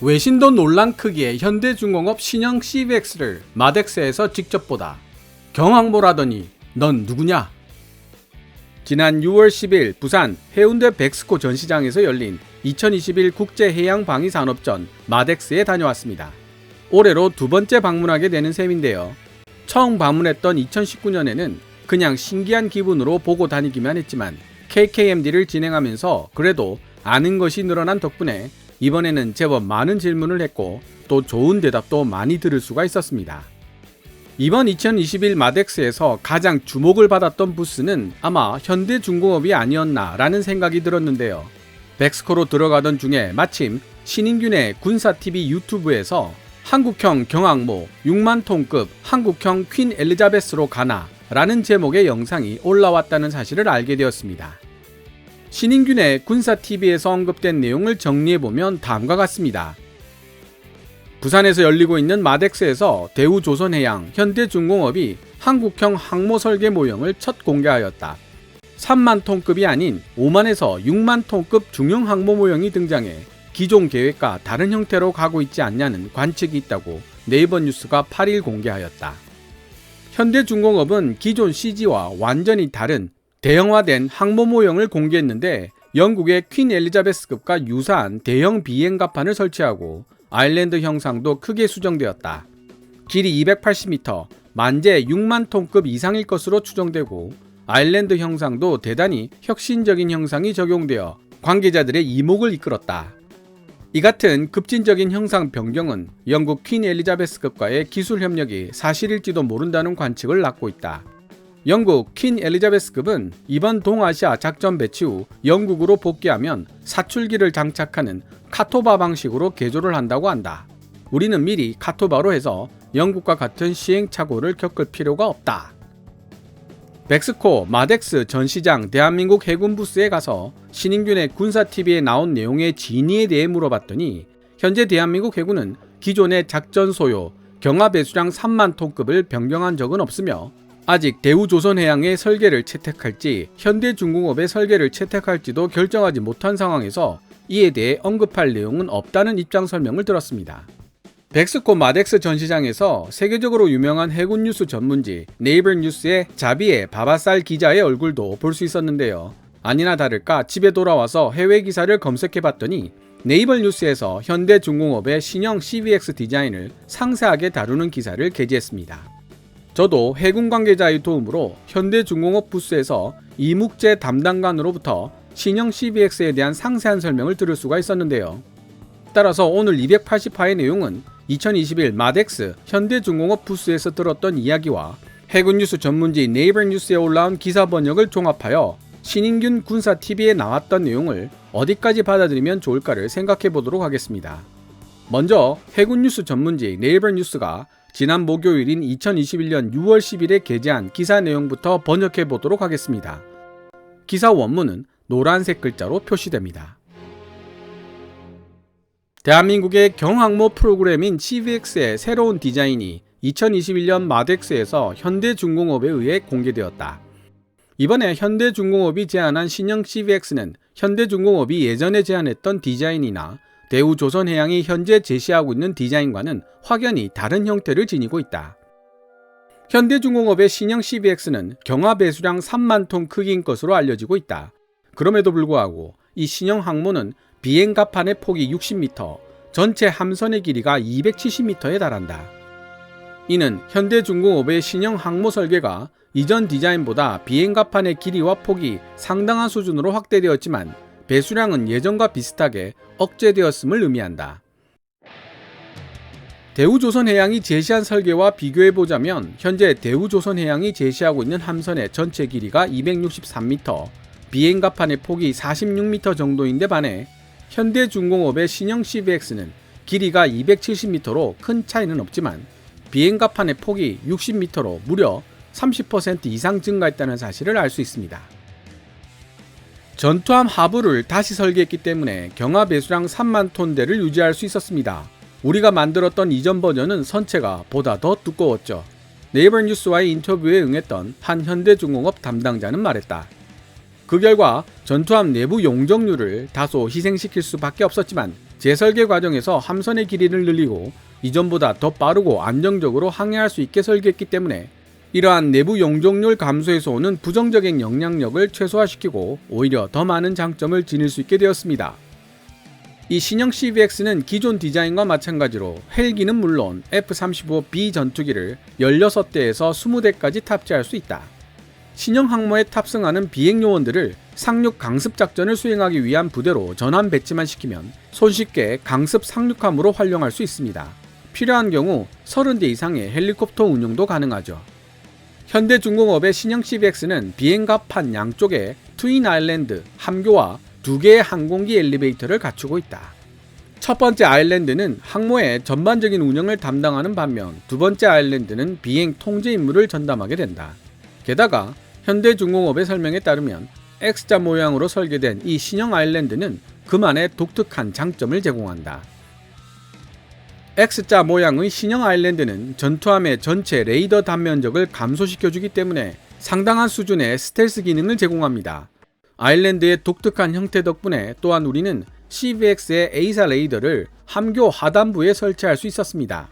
외신도 논란 크기의 현대중공업 신형 CVX를 마덱스에서 직접 보다. 경항모라더니 넌 누구냐? 지난 6월 10일 부산 해운대 백스코 전시장에서 열린 2021 국제해양방위산업전 마덱스에 다녀왔습니다. 올해로 두 번째 방문하게 되는 셈인데요. 처음 방문했던 2019년에는 그냥 신기한 기분으로 보고 다니기만 했지만 KKMD를 진행하면서 그래도 아는 것이 늘어난 덕분에 이번에는 제법 많은 질문을 했고 또 좋은 대답도 많이 들을 수가 있었습니다. 이번 2021 마덱스에서 가장 주목을 받았던 부스는 아마 현대중공업이 아니었나 라는 생각이 들었는데요. 백스코로 들어가던 중에 마침 신인균의 군사TV 유튜브에서 한국형 경항모 6만 톤급 한국형 퀸 엘리자베스로 가나 라는 제목의 영상이 올라왔다는 사실을 알게 되었습니다. 신인균의 군사TV에서 언급된 내용을 정리해보면 다음과 같습니다. 부산에서 열리고 있는 마덱스에서 대우조선해양, 현대중공업이 한국형 항모 설계 모형을 첫 공개하였다. 3만 톤급이 아닌 5만에서 6만 톤급 중형 항모 모형이 등장해 기존 계획과 다른 형태로 가고 있지 않냐는 관측이 있다고 네이버 뉴스가 8일 공개하였다. 현대중공업은 기존 CG와 완전히 다른 대형화된 항모 모형을 공개했는데 영국의 퀸 엘리자베스급과 유사한 대형 비행갑판을 설치하고 아일랜드 형상도 크게 수정되었다. 길이 280m, 만재 6만 톤급 이상일 것으로 추정되고 아일랜드 형상도 대단히 혁신적인 형상이 적용되어 관계자들의 이목을 이끌었다. 이 같은 급진적인 형상 변경은 영국 퀸 엘리자베스급과의 기술 협력이 사실일지도 모른다는 관측을 낳고 있다. 영국 퀸 엘리자베스급은 이번 동아시아 작전 배치 후 영국으로 복귀하면 사출기를 장착하는 카토바 방식으로 개조를 한다고 한다. 우리는 미리 카토바로 해서 영국과 같은 시행착오를 겪을 필요가 없다. 백스코 마덱스 전시장 대한민국 해군 부스에 가서 신인균의 군사TV에 나온 내용의 진위에 대해 물어봤더니 현재 대한민국 해군은 기존의 작전 소요 경하 배수량 3만 톤급을 변경한 적은 없으며 아직 대우조선해양의 설계를 채택할지 현대중공업의 설계를 채택할지도 결정하지 못한 상황에서 이에 대해 언급할 내용은 없다는 입장 설명을 들었습니다. 백스코 마덱스 전시장에서 세계적으로 유명한 해군 뉴스 전문지 네이버 뉴스의 자비의 바바살 기자의 얼굴도 볼 수 있었는데요. 아니나 다를까 집에 돌아와서 해외 기사를 검색해봤더니 네이버 뉴스에서 현대중공업의 신형 CVX 디자인을 상세하게 다루는 기사를 게재했습니다. 저도 해군 관계자의 도움으로 현대중공업 부스에서 이묵재 담당관으로부터 신형 CVX에 대한 상세한 설명을 들을 수가 있었는데요. 따라서 오늘 280화의 내용은 2021 마덱스 현대중공업 부스에서 들었던 이야기와 해군 뉴스 전문지 네이버 뉴스에 올라온 기사 번역을 종합하여 신인균 군사TV에 나왔던 내용을 어디까지 받아들이면 좋을까를 생각해 보도록 하겠습니다. 먼저 해군 뉴스 전문지 네이버 뉴스가 지난 목요일인 2021년 6월 10일에 게재한 기사 내용부터 번역해 보도록 하겠습니다. 기사 원문은 노란색 글자로 표시됩니다. 대한민국의 경항모 프로그램인 CVX의 새로운 디자인이 2021년 마덱스에서 현대중공업에 의해 공개되었다. 이번에 현대중공업이 제안한 신형 CVX는 현대중공업이 예전에 제안했던 디자인이나 대우조선해양이 현재 제시하고 있는 디자인과는 확연히 다른 형태를 지니고 있다. 현대중공업의 신형 CVX는 경하 배수량 3만 톤 크기인 것으로 알려지고 있다. 그럼에도 불구하고 이 신형 항모는 비행갑판의 폭이 60m, 전체 함선의 길이가 270m에 달한다. 이는 현대중공업의 신형 항모 설계가 이전 디자인보다 비행갑판의 길이와 폭이 상당한 수준으로 확대되었지만 배수량은 예전과 비슷하게 억제되었음을 의미한다. 대우조선해양이 제시한 설계와 비교해보자면 현재 대우조선해양이 제시하고 있는 함선의 전체 길이가 263m, 비행갑판의 폭이 46m 정도인데 반해 현대중공업의 신형 CVX는 길이가 270m로 큰 차이는 없지만 비행갑판의 폭이 60m로 무려 30% 이상 증가했다는 사실을 알 수 있습니다. 전투함 하부를 다시 설계했기 때문에 경하 배수량 3만 톤대를 유지할 수 있었습니다. 우리가 만들었던 이전 버전은 선체가 보다 더 두꺼웠죠. 네이버 뉴스와의 인터뷰에 응했던 한 현대중공업 담당자는 말했다. 그 결과 전투함 내부 용적률을 다소 희생시킬 수밖에 없었지만 재설계 과정에서 함선의 길이를 늘리고 이전보다 더 빠르고 안정적으로 항해할 수 있게 설계했기 때문에 이러한 내부 용적률 감소에서 오는 부정적인 영향력을 최소화시키고 오히려 더 많은 장점을 지닐 수 있게 되었습니다. 이 신형 CVX는 기존 디자인과 마찬가지로 헬기는 물론 F-35B 전투기를 16대에서 20대까지 탑재할 수 있다. 신형 항모에 탑승하는 비행 요원들을 상륙 강습 작전을 수행하기 위한 부대로 전환 배치만 시키면 손쉽게 강습 상륙함으로 활용할 수 있습니다. 필요한 경우 30대 이상의 헬리콥터 운용도 가능하죠. 현대중공업의 신형 CVX는 비행갑판 양쪽에 트윈 아일랜드, 함교와 2개의 항공기 엘리베이터를 갖추고 있다. 첫 번째 아일랜드는 항모의 전반적인 운영을 담당하는 반면 두 번째 아일랜드는 비행 통제 임무를 전담하게 된다. 게다가 현대중공업의 설명에 따르면 X자 모양으로 설계된 이 신형 아일랜드는 그만의 독특한 장점을 제공한다. X자 모양의 신형 아일랜드는 전투함의 전체 레이더 단면적을 감소시켜주기 때문에 상당한 수준의 스텔스 기능을 제공합니다. 아일랜드의 독특한 형태 덕분에 또한 우리는 CVX의 A사 레이더를 함교 하단부에 설치할 수 있었습니다.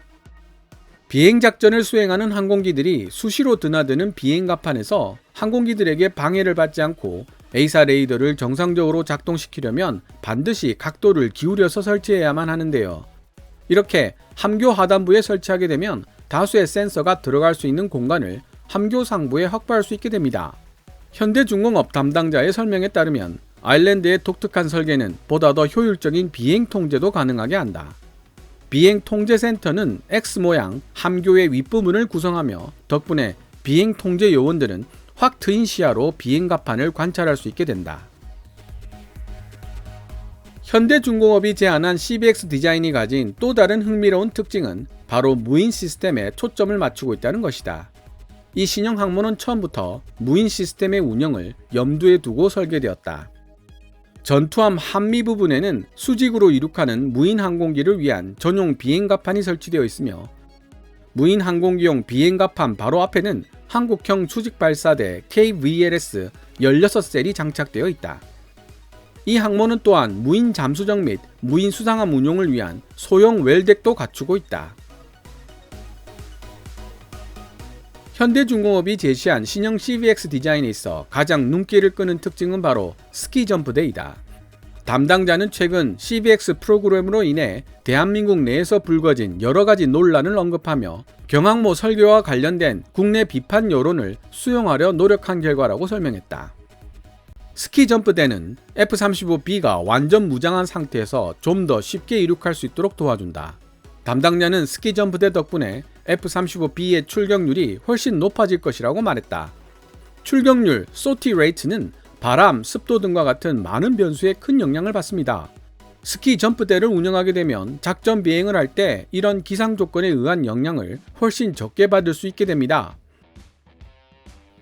비행작전을 수행하는 항공기들이 수시로 드나드는 비행갑판에서 항공기들에게 방해를 받지 않고 A사 레이더를 정상적으로 작동시키려면 반드시 각도를 기울여서 설치해야만 하는데요. 이렇게 함교 하단부에 설치하게 되면 다수의 센서가 들어갈 수 있는 공간을 함교 상부에 확보할 수 있게 됩니다. 현대중공업 담당자의 설명에 따르면 아일랜드의 독특한 설계는 보다 더 효율적인 비행 통제도 가능하게 한다. 비행 통제 센터는 X모양 함교의 윗부분을 구성하며 덕분에 비행 통제 요원들은 확 트인 시야로 비행갑판을 관찰할 수 있게 된다. 현대중공업이 제안한 CVX 디자인이 가진 또 다른 흥미로운 특징은 바로 무인 시스템에 초점을 맞추고 있다는 것이다. 이 신형 항모는 처음부터 무인 시스템의 운영을 염두에 두고 설계되었다. 전투함 한미 부분에는 수직으로 이륙하는 무인 항공기를 위한 전용 비행갑판이 설치되어 있으며 무인 항공기용 비행갑판 바로 앞에는 한국형 수직발사대 KVLS 16셀이 장착되어 있다. 이 항모는 또한 무인 잠수정 및 무인 수상함 운용을 위한 소형 웰덱도 갖추고 있다. 현대중공업이 제시한 신형 CVX 디자인에 있어 가장 눈길을 끄는 특징은 바로 스키 점프대이다. 담당자는 최근 CVX 프로그램으로 인해 대한민국 내에서 불거진 여러가지 논란을 언급하며 경항모 설계와 관련된 국내 비판 여론을 수용하려 노력한 결과라고 설명했다. 스키 점프대는 F-35B가 완전 무장한 상태에서 좀 더 쉽게 이륙할 수 있도록 도와준다. 담당자는 스키 점프대 덕분에 F-35B의 출격률이 훨씬 높아질 것이라고 말했다. 출격률, 소티 레이트는 바람, 습도 등과 같은 많은 변수에 큰 영향을 받습니다. 스키 점프대를 운영하게 되면 작전 비행을 할 때 이런 기상 조건에 의한 영향을 훨씬 적게 받을 수 있게 됩니다.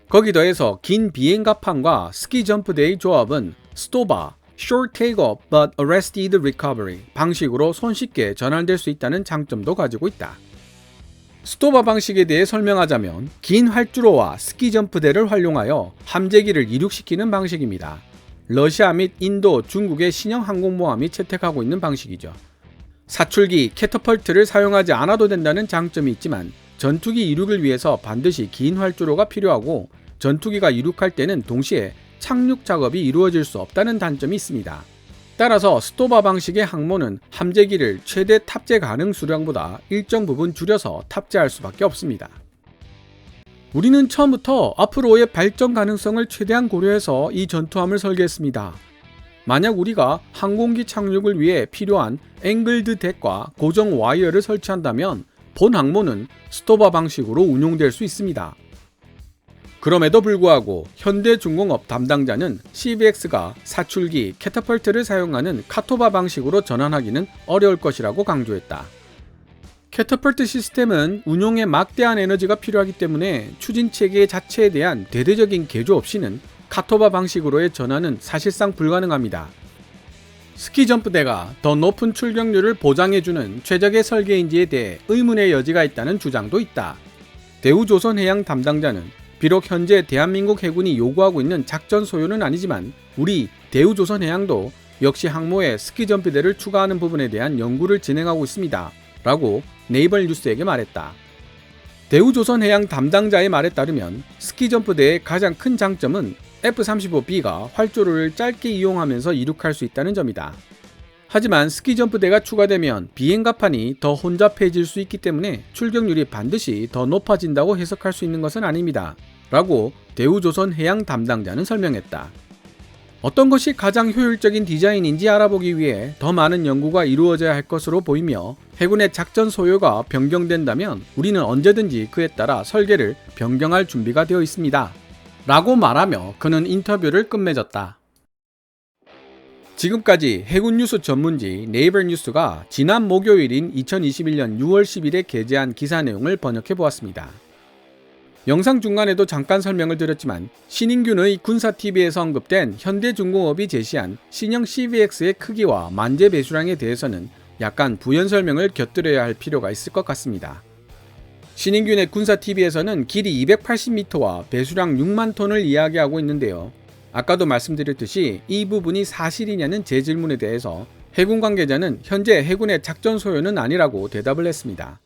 거기 더해서 긴 비행갑판과 스키 점프대의 조합은 스토바, Short Takeoff but Arrested Recovery 방식으로 손쉽게 전환될 수 있다는 장점도 가지고 있다. 스토바 방식에 대해 설명하자면 긴 활주로와 스키 점프대를 활용하여 함재기를 이륙시키는 방식입니다. 러시아 및 인도, 중국의 신형 항공모함이 채택하고 있는 방식이죠. 사출기, 캐터펄트를 사용하지 않아도 된다는 장점이 있지만 전투기 이륙을 위해서 반드시 긴 활주로가 필요하고 전투기가 이륙할 때는 동시에 착륙 작업이 이루어질 수 없다는 단점이 있습니다. 따라서 스토바 방식의 항모는 함재기를 최대 탑재 가능 수량보다 일정 부분 줄여서 탑재할 수밖에 없습니다. 우리는 처음부터 앞으로의 발전 가능성을 최대한 고려해서 이 전투함을 설계했습니다. 만약 우리가 항공기 착륙을 위해 필요한 앵글드 덱과 고정 와이어를 설치한다면 본 항모는 스토바 방식으로 운용될 수 있습니다. 그럼에도 불구하고 현대중공업 담당자는 CVX가 사출기, 캐터펄트를 사용하는 카토바 방식으로 전환하기는 어려울 것이라고 강조했다. 캐터펄트 시스템은 운용에 막대한 에너지가 필요하기 때문에 추진체계 자체에 대한 대대적인 개조 없이는 카토바 방식으로의 전환은 사실상 불가능합니다. 스키 점프대가 더 높은 출격률을 보장해주는 최적의 설계인지에 대해 의문의 여지가 있다는 주장도 있다. 대우조선해양 담당자는 비록 현재 대한민국 해군이 요구하고 있는 작전 소요는 아니지만 우리 대우조선해양도 역시 항모에 스키점프대를 추가하는 부분에 대한 연구를 진행하고 있습니다. 라고 네이버 뉴스에게 말했다. 대우조선해양 담당자의 말에 따르면 스키점프대의 가장 큰 장점은 F-35B가 활주로를 짧게 이용하면서 이륙할 수 있다는 점이다. 하지만 스키점프대가 추가되면 비행갑판이 더 혼잡해질 수 있기 때문에 출격률이 반드시 더 높아진다고 해석할 수 있는 것은 아닙니다. 라고 대우조선해양 담당자는 설명했다. 어떤 것이 가장 효율적인 디자인인지 알아보기 위해 더 많은 연구가 이루어져야 할 것으로 보이며 해군의 작전 소요가 변경된다면 우리는 언제든지 그에 따라 설계를 변경할 준비가 되어 있습니다. 라고 말하며 그는 인터뷰를 끝맺었다. 지금까지 해군 뉴스 전문지 네이버 뉴스가 지난 목요일인 2021년 6월 10일에 게재한 기사 내용을 번역해 보았습니다. 영상 중간에도 잠깐 설명을 드렸지만 신인균의 군사TV에서 언급된 현대중공업이 제시한 신형 CVX의 크기와 만재 배수량에 대해서는 약간 부연 설명을 곁들여야 할 필요가 있을 것 같습니다. 신인균의 군사TV에서는 길이 280m와 배수량 6만 톤을 이야기하고 있는데요. 아까도 말씀드렸듯이 이 부분이 사실이냐는 제 질문에 대해서 해군 관계자는 현재 해군의 작전 소요는 아니라고 대답을 했습니다.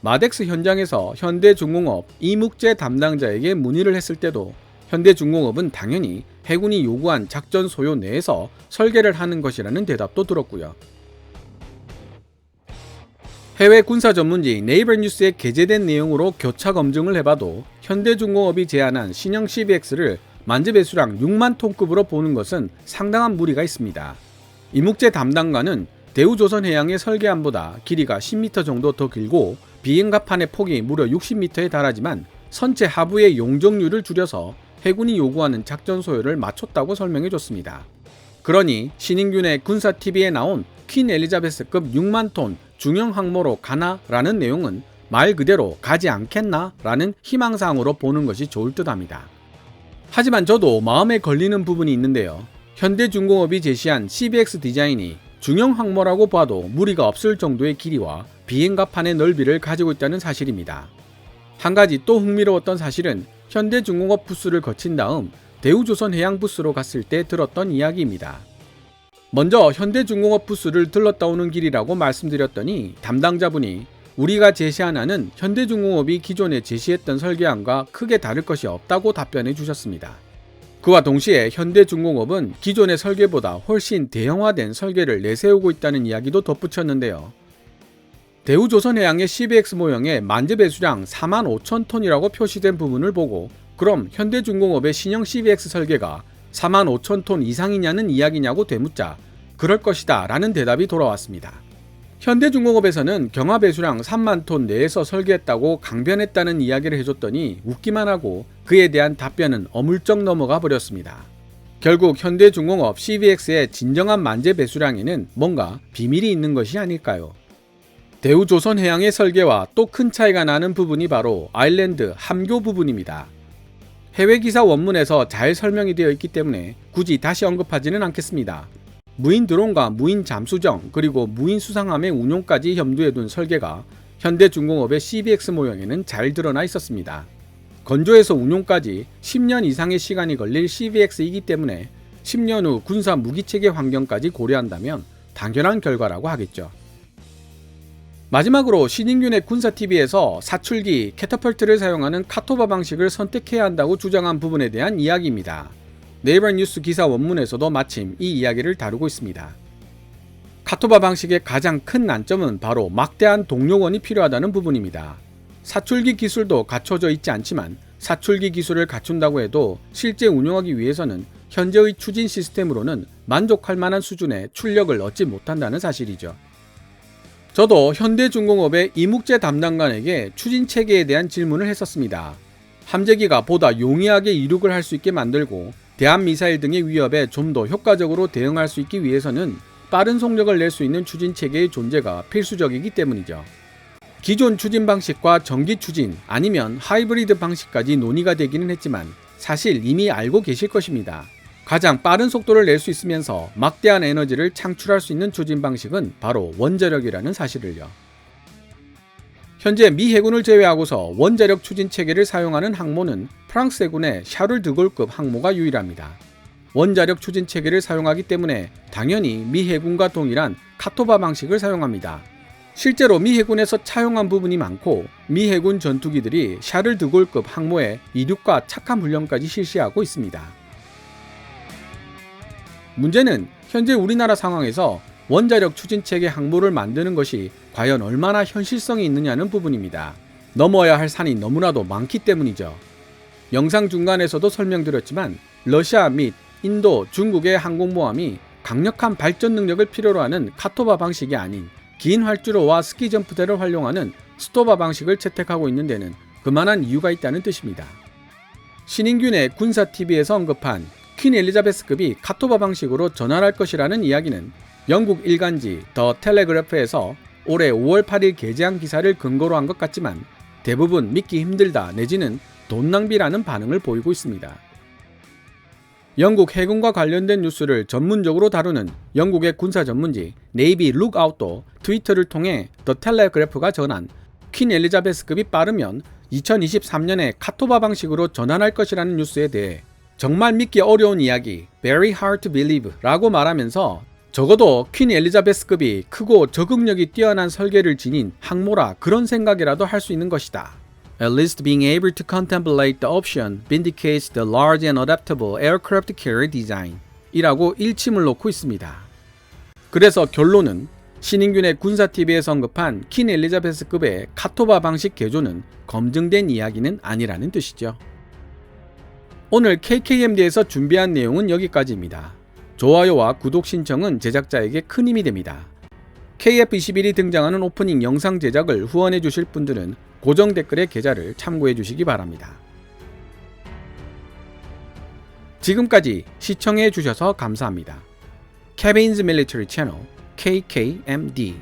마덱스 현장에서 현대중공업 이묵재 담당자에게 문의를 했을 때도 현대중공업은 당연히 해군이 요구한 작전 소요 내에서 설계를 하는 것이라는 대답도 들었고요. 해외 군사 전문지 네이버 뉴스에 게재된 내용으로 교차 검증을 해봐도 현대중공업이 제안한 신형 CVX를 만재 배수량 6만 톤급으로 보는 것은 상당한 무리가 있습니다. 이묵재 담당관은 대우조선해양의 설계안보다 길이가 10m 정도 더 길고 비행갑판의 폭이 무려 60m에 달하지만 선체 하부의 용적률을 줄여서 해군이 요구하는 작전 소요를 맞췄다고 설명해줬습니다. 그러니 신인균의 군사TV에 나온 퀸 엘리자베스급 6만 톤 중형 항모로 가나? 라는 내용은 말 그대로 가지 않겠나? 라는 희망사항으로 보는 것이 좋을 듯합니다. 하지만 저도 마음에 걸리는 부분이 있는데요. 현대중공업이 제시한 CVX 디자인이 중형 항모라고 봐도 무리가 없을 정도의 길이와 비행갑판의 넓이를 가지고 있다는 사실입니다. 한 가지 또 흥미로웠던 사실은 현대중공업 부스를 거친 다음 대우조선해양 부스로 갔을 때 들었던 이야기입니다. 먼저 현대중공업 부스를 들렀다 오는 길이라고 말씀드렸더니 담당자분이 우리가 제시한 안은 현대중공업이 기존에 제시했던 설계안과 크게 다를 것이 없다고 답변해 주셨습니다. 그와 동시에 현대중공업은 기존의 설계보다 훨씬 대형화된 설계를 내세우고 있다는 이야기도 덧붙였는데요. 대우조선해양의 CVX 모형에 만재 배수량 45,000톤이라고 표시된 부분을 보고 그럼 현대중공업의 신형 CVX 설계가 45,000톤 이상이냐는 이야기냐고 되묻자 그럴 것이다 라는 대답이 돌아왔습니다. 현대중공업에서는 경하 배수량 3만 톤 내에서 설계했다고 강변했다는 이야기를 해줬더니 웃기만 하고 그에 대한 답변은 어물쩍 넘어가 버렸습니다. 결국 현대중공업 CVX의 진정한 만재 배수량에는 뭔가 비밀이 있는 것이 아닐까요? 대우조선해양의 설계와 또 큰 차이가 나는 부분이 바로 아일랜드 함교 부분입니다. 해외 기사 원문에서 잘 설명이 되어 있기 때문에 굳이 다시 언급하지는 않겠습니다. 무인 드론과 무인 잠수정 그리고 무인 수상함의 운용까지 염두에 둔 설계가 현대중공업의 CVX 모형에는 잘 드러나 있었습니다. 건조에서 운용까지 10년 이상의 시간이 걸릴 CVX이기 때문에 10년 후 군사 무기체계 환경까지 고려한다면 당연한 결과라고 하겠죠. 마지막으로 신인균의 군사TV에서 사출기 캐터펄트를 사용하는 카토바 방식을 선택해야 한다고 주장한 부분에 대한 이야기입니다. 네이버 뉴스 기사 원문에서도 마침 이 이야기를 다루고 있습니다. 카토바 방식의 가장 큰 난점은 바로 막대한 동력원이 필요하다는 부분입니다. 사출기 기술도 갖춰져 있지 않지만 사출기 기술을 갖춘다고 해도 실제 운용하기 위해서는 현재의 추진 시스템으로는 만족할 만한 수준의 출력을 얻지 못한다는 사실이죠. 저도 현대중공업의 이묵재 담당관에게 추진 체계에 대한 질문을 했었습니다. 함재기가 보다 용이하게 이륙을 할 수 있게 만들고 대한미사일 등의 위협에 좀 더 효과적으로 대응할 수 있기 위해서는 빠른 속력을 낼 수 있는 추진 체계의 존재가 필수적이기 때문이죠. 기존 추진 방식과 전기 추진 아니면 하이브리드 방식까지 논의가 되기는 했지만 사실 이미 알고 계실 것입니다. 가장 빠른 속도를 낼 수 있으면서 막대한 에너지를 창출할 수 있는 추진 방식은 바로 원자력이라는 사실을요. 현재 미 해군을 제외하고서 원자력 추진 체계를 사용하는 항모는 프랑스 해군의 샤를 드골급 항모가 유일합니다. 원자력 추진 체계를 사용하기 때문에 당연히 미 해군과 동일한 카토바 방식을 사용합니다. 실제로 미 해군에서 차용한 부분이 많고 미 해군 전투기들이 샤를 드골급 항모의 이륙과 착함 훈련까지 실시하고 있습니다. 문제는 현재 우리나라 상황에서 원자력 추진체계 항모를 만드는 것이 과연 얼마나 현실성이 있느냐는 부분입니다. 넘어야 할 산이 너무나도 많기 때문이죠. 영상 중간에서도 설명드렸지만 러시아 및 인도, 중국의 항공모함이 강력한 발전 능력을 필요로 하는 카토바 방식이 아닌 긴 활주로와 스키 점프대를 활용하는 스토바 방식을 채택하고 있는 데는 그만한 이유가 있다는 뜻입니다. 신인균의 군사TV에서 언급한 퀸 엘리자베스급이 카토바 방식으로 전환할 것이라는 이야기는 영국 일간지 더 텔레그래프에서 올해 5월 8일 게재한 기사를 근거로 한 것 같지만 대부분 믿기 힘들다 내지는 돈 낭비라는 반응을 보이고 있습니다. 영국 해군과 관련된 뉴스를 전문적으로 다루는 영국의 군사 전문지 네이비 룩아웃도 트위터를 통해 더 텔레그래프가 전한 퀸 엘리자베스급이 빠르면 2023년에 카토바 방식으로 전환할 것이라는 뉴스에 대해 정말 믿기 어려운 이야기, very hard to believe 라고 말하면서 적어도 퀸 엘리자베스급이 크고 적응력이 뛰어난 설계를 지닌 항모라 그런 생각이라도 할 수 있는 것이다. At least being able to contemplate the option vindicates the large and adaptable aircraft carrier design 이라고 일침을 놓고 있습니다. 그래서 결론은 신인균의 군사TV에서 언급한 퀸 엘리자베스급의 카토바 방식 개조는 검증된 이야기는 아니라는 뜻이죠. 오늘 KKMD에서 준비한 내용은 여기까지입니다. 좋아요와 구독 신청은 제작자에게 큰 힘이 됩니다. KF21이 등장하는 오프닝 영상 제작을 후원해 주실 분들은 고정 댓글의 계좌를 참고해 주시기 바랍니다. 지금까지 시청해 주셔서 감사합니다. Kevin's Military Channel KKMD